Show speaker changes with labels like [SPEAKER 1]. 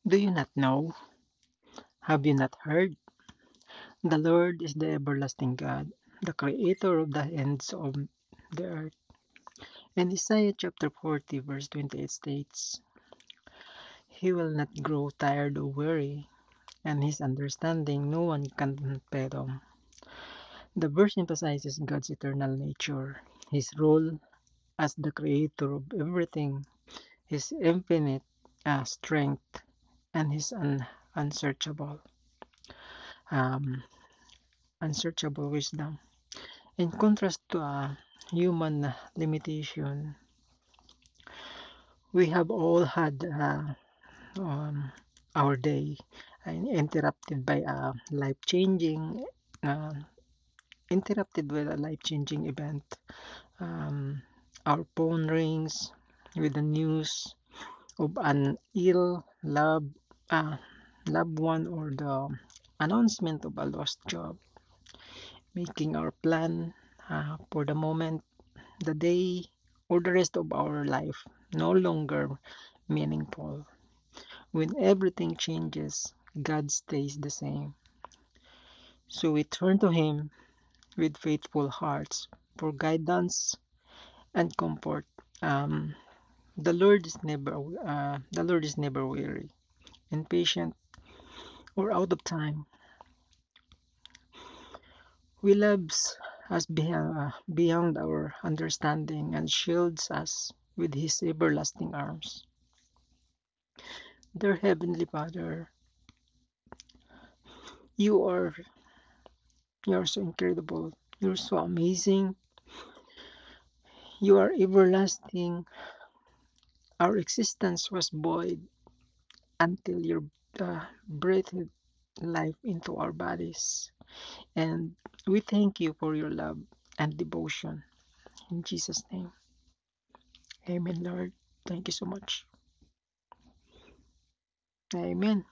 [SPEAKER 1] Do you not know? Have you not heard? The Lord is the everlasting God, the creator of the ends of the earth. And Isaiah chapter 40, verse 28 states, He will not grow tired or weary, and his understanding no one can fathom. The verse emphasizes God's eternal nature, his role as the creator of everything, his infinite strength, and his unsearchable, um, unsearchable wisdom. In contrast to a human limitation, we have all had um, our day interrupted by a life-changing, uh, interrupted with a life-changing event. Um, our phone rings with the news of an ill loved one or the announcement of a lost job, making our plan for the moment, the day, or the rest of our life no longer meaningful. When everything changes, God stays the same. So we turn to Him with faithful hearts for guidance and comfort. Um, the Lord is never weary, impatient, or out of time. He loves us beyond our understanding and shields us with His everlasting arms. Dear Heavenly Father, you are you are so incredible. You're so amazing. You are everlasting. Our existence was void until you breathed life into our bodies. And we thank you for your love and devotion. In Jesus' name, amen, Lord. Thank you so much. Amen.